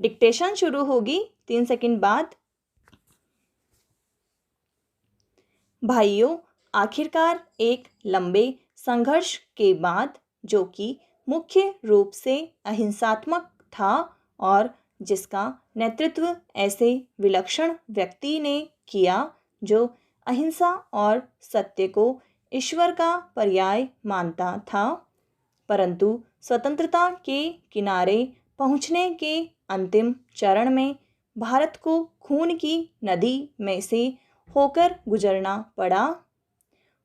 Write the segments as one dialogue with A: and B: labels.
A: Dictation शुरू होगी 3 second बाद। भाइयों, आखिरकार एक लंबे संघर्ष के बाद, जो कि मुख्य रूप से अहिंसात्मक था और जिसका नेतृत्व ऐसे विलक्षण व्यक्ति ने किया जो अहिंसा और सत्य को ईश्वर का पर्याय मानता था, परंतु स्वतंत्रता के किनारे पहुंचने के अंतिम चरण में भारत को खून की नदी में से होकर गुजरना पड़ा।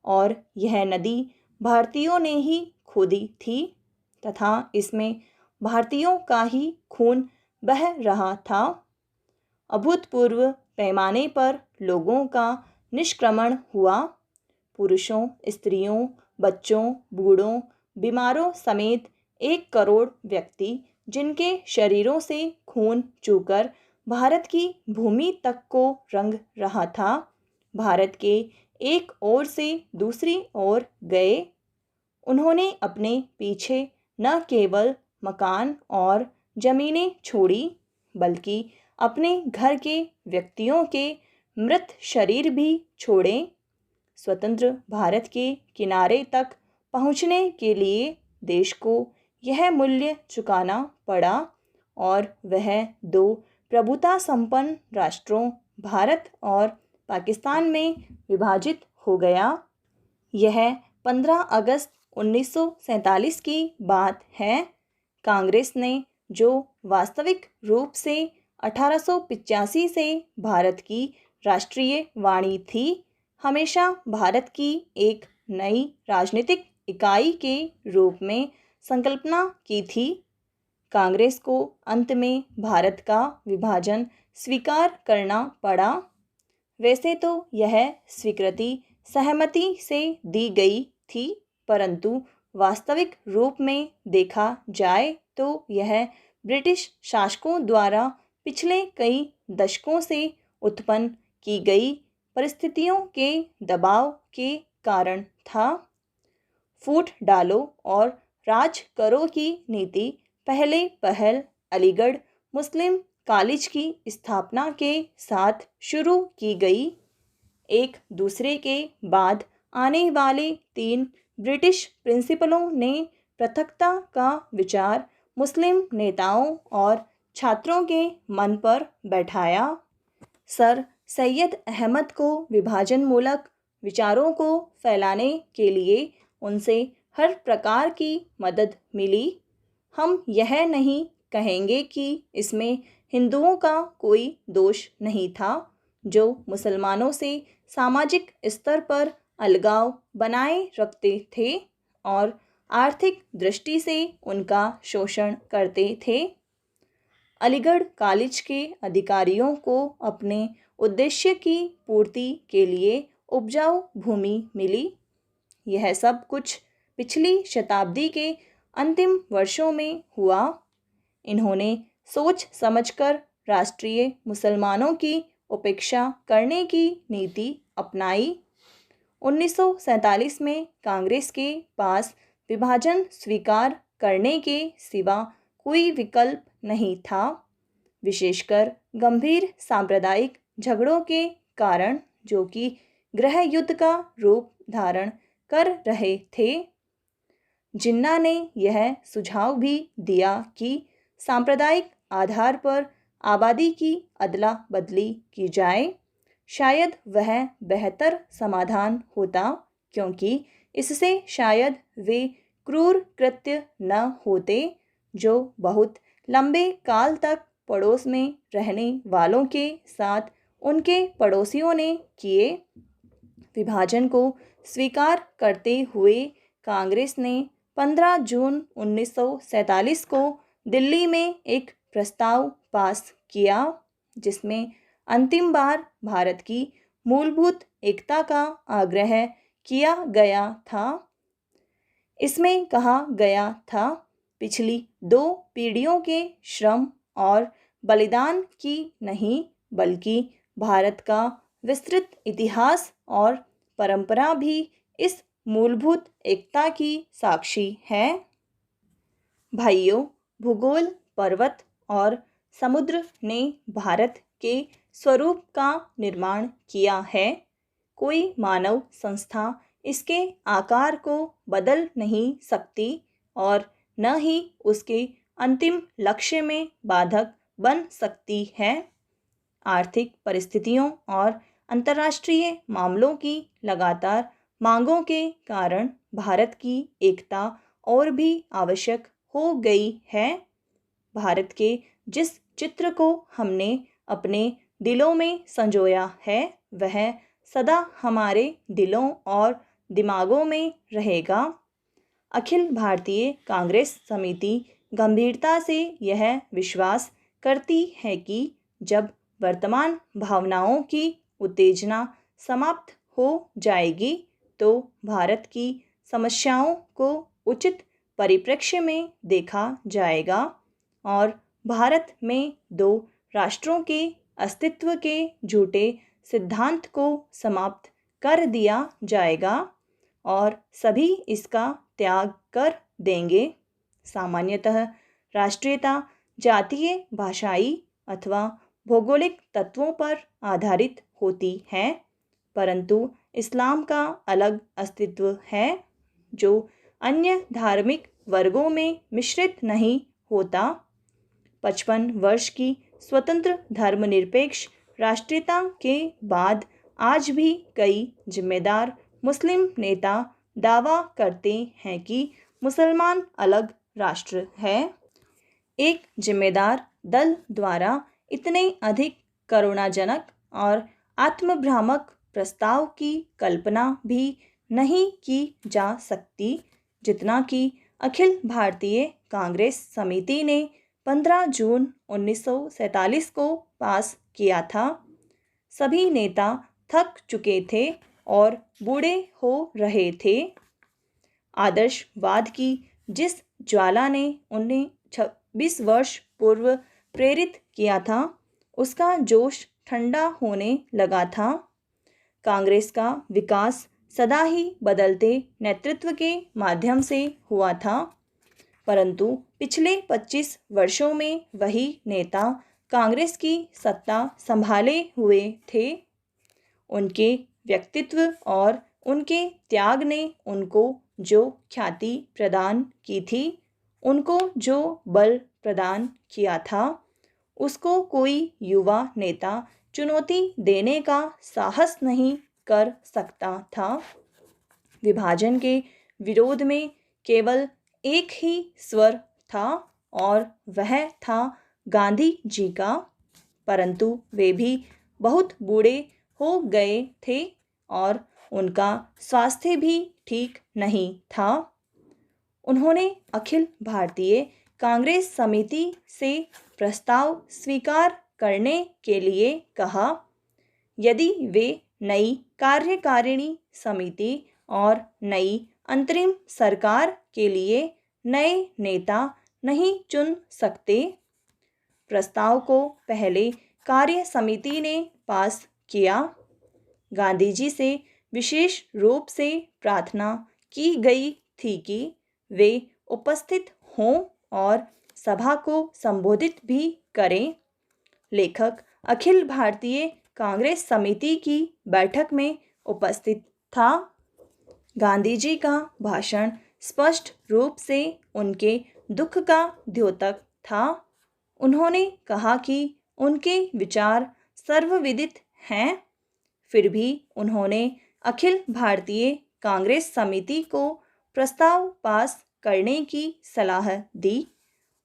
A: और यह नदी भारतीयों ने ही खोदी थी तथा इसमें भारतीयों का ही खून बह रहा था। अभूतपूर्व पैमाने पर लोगों का निष्क्रमण हुआ। पुरुषों, स्त्रियों, बच्चों, बूढ़ों, बीमारों समेत 1 करोड़ व्यक्ति, जिनके शरीरों से खून चूकर भारत की भूमि तक को रंग रहा था, भारत के एक ओर से दूसरी ओर गए। उन्होंने अपने पीछे न केवल मकान और जमीनें छोड़ी, बल्कि अपने घर के व्यक्तियों के मृत शरीर भी छोड़े। स्वतंत्र भारत के किनारे तक पहुंचने के लिए देश को यह मूल्य चुकाना पड़ा और वह 2 प्रभुता संपन्न राष्ट्रों भारत और पाकिस्तान में विभाजित हो गया। यह 15 अगस्त 1947 की बात है। कांग्रेस ने, जो वास्तविक रूप से 1885 से भारत की राष्ट्रीय वाणी थी, हमेशा भारत की एक नई राजनीतिक इकाई के रूप में संकल्पना की थी। कांग्रेस को अंत में भारत का विभाजन स्वीकार करना पड़ा। वैसे तो यह स्वीकृति सहमति से दी गई थी, परंतु वास्तविक रूप में देखा जाए तो यह ब्रिटिश शासकों द्वारा पिछले कई दशकों से उत्पन्न की गई परिस्थितियों के दबाव के कारण था। फूट डालो और राज करो की नीति पहले पहल अलीगढ़ मुस्लिम कॉलेज की स्थापना के साथ शुरू की गई। एक दूसरे के बाद आने वाले 3 ब्रिटिश प्रिंसिपलों ने पृथकता का विचार मुस्लिम नेताओं और छात्रों के मन पर बैठाया। सर सैयद अहमद को विभाजनमूलक विचारों को फैलाने के लिए उनसे हर प्रकार की मदद मिली। हम यह नहीं कहेंगे कि इसमें हिंदुओं का कोई दोष नहीं था, जो मुसलमानों से सामाजिक स्तर पर अलगाव बनाए रखते थे और आर्थिक दृष्टि से उनका शोषण करते थे। अलीगढ़ कॉलेज के अधिकारियों को अपने उद्देश्य की पूर्ति के लिए उपजाऊ भूमि मिली। यह सब कुछ पिछली शताब्दी के अंतिम वर्षों में हुआ। इन्होंने सोच समझकर राष्ट्रीय मुसलमानों की उपेक्षा करने की नीति अपनाई। 1947 में कांग्रेस के पास विभाजन स्वीकार करने के सिवा कोई विकल्प नहीं था, विशेषकर गंभीर सांप्रदायिक झगड़ों के कारण, जो कि गृह युद्ध का रूप धारण कर रहे थे। जिन्ना ने यह सुझाव भी दिया कि सांप्रदायिक आधार पर आबादी की अदला बदली की जाए। शायद वह बेहतर समाधान होता, क्योंकि इससे शायद वे क्रूर कृत्य न होते जो बहुत लंबे काल तक पड़ोस में रहने वालों के साथ उनके पड़ोसियों ने किए। विभाजन को स्वीकार करते हुए कांग्रेस ने 15 जून 1947 को दिल्ली में एक प्रस्ताव पास किया, जिसमें अंतिम बार भारत की मूलभूत एकता का आग्रह किया गया था। इसमें कहा गया था, पिछली 2 पीढ़ियों के श्रम और बलिदान की नहीं, बल्कि भारत का विस्तृत इतिहास और परंपरा भी इस मूलभूत एकता की साक्षी है। भाइयों, भूगोल, पर्वत और समुद्र ने भारत के स्वरूप का निर्माण किया है। कोई मानव संस्था इसके आकार को बदल नहीं सकती और न ही उसके अंतिम लक्ष्य में बाधक बन सकती है। आर्थिक परिस्थितियों और अंतर्राष्ट्रीय मामलों की लगातार मांगों के कारण भारत की एकता और भी आवश्यक हो गई है। भारत के जिस चित्र को हमने अपने दिलों में संजोया है वह सदा हमारे दिलों और दिमागों में रहेगा। अखिल भारतीय कांग्रेस समिति गंभीरता से यह विश्वास करती है कि जब वर्तमान भावनाओं की उत्तेजना समाप्त हो जाएगी तो भारत की समस्याओं को उचित परिप्रेक्ष्य में देखा जाएगा और भारत में दो राष्ट्रों के अस्तित्व के झूठे सिद्धांत को समाप्त कर दिया जाएगा और सभी इसका त्याग कर देंगे। सामान्यतः राष्ट्रीयता जातीय, भाषाई अथवा भौगोलिक तत्वों पर आधारित होती है, परंतु इस्लाम का अलग अस्तित्व है जो अन्य धार्मिक वर्गों में मिश्रित नहीं होता। 55 वर्ष की स्वतंत्र धर्मनिरपेक्ष राष्ट्रीयता के बाद आज भी कई जिम्मेदार मुस्लिम नेता दावा करते हैं कि मुसलमान अलग राष्ट्र है। एक जिम्मेदार दल द्वारा इतने अधिक करुणाजनक और आत्मभ्रामक प्रस्ताव की कल्पना भी नहीं की जा सकती जितना कि अखिल भारतीय कांग्रेस समिति ने 15 जून 1947 को पास किया था। सभी नेता थक चुके थे और बूढ़े हो रहे थे। आदर्शवाद की जिस ज्वाला ने उन्हें 26 वर्ष पूर्व प्रेरित किया था उसका जोश ठंडा होने लगा था। कांग्रेस का विकास सदा ही बदलते नेतृत्व के माध्यम से हुआ था, परंतु पिछले 25 वर्षों में वही नेता कांग्रेस की सत्ता संभाले हुए थे। उनके व्यक्तित्व और उनके त्याग ने उनको जो ख्याति प्रदान की थी, उनको जो बल प्रदान किया था, उसको कोई युवा नेता चुनौती देने का साहस नहीं कर सकता था। विभाजन के विरोध में केवल एक ही स्वर था और वह था गांधी जी का, परंतु वे भी बहुत बूढ़े हो गए थे और उनका स्वास्थ्य भी ठीक नहीं था। उन्होंने अखिल भारतीय कांग्रेस समिति से प्रस्ताव स्वीकार करने के लिए कहा। यदि वे नई कार्यकारिणी समिति और नई अंतरिम सरकार के लिए नए नेता नहीं चुन सकते। प्रस्ताव को पहले कार्य समिति ने पास किया। गांधी जी से विशेष रूप से प्रार्थना की गई थी कि वे उपस्थित हों और सभा को संबोधित भी करें। लेखक अखिल भारतीय कांग्रेस समिति की बैठक में उपस्थित था। गांधी जी का भाषण स्पष्ट रूप से उनके दुख का द्योतक था। उन्होंने कहा कि उनके विचार सर्वविदित हैं, फिर भी उन्होंने अखिल भारतीय कांग्रेस समिति को प्रस्ताव पास करने की सलाह दी।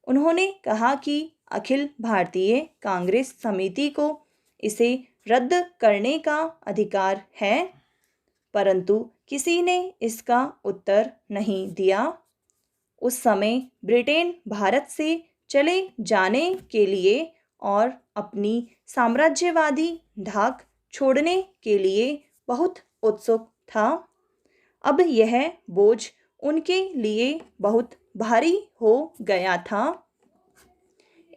A: उन्होंने कहा कि अखिल भारतीय कांग्रेस समिति को इसे रद्द करने का अधिकार है, परंतु किसी ने इसका उत्तर नहीं दिया। उस समय ब्रिटेन भारत से चले जाने के लिए और अपनी साम्राज्यवादी धाक छोड़ने के लिए बहुत उत्सुक था। अब यह बोझ उनके लिए बहुत भारी हो गया था।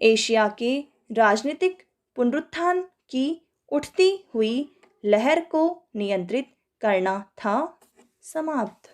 A: एशिया के राजनीतिक पुनरुत्थान की उठती हुई लहर को नियंत्रित करना था। समाप्त।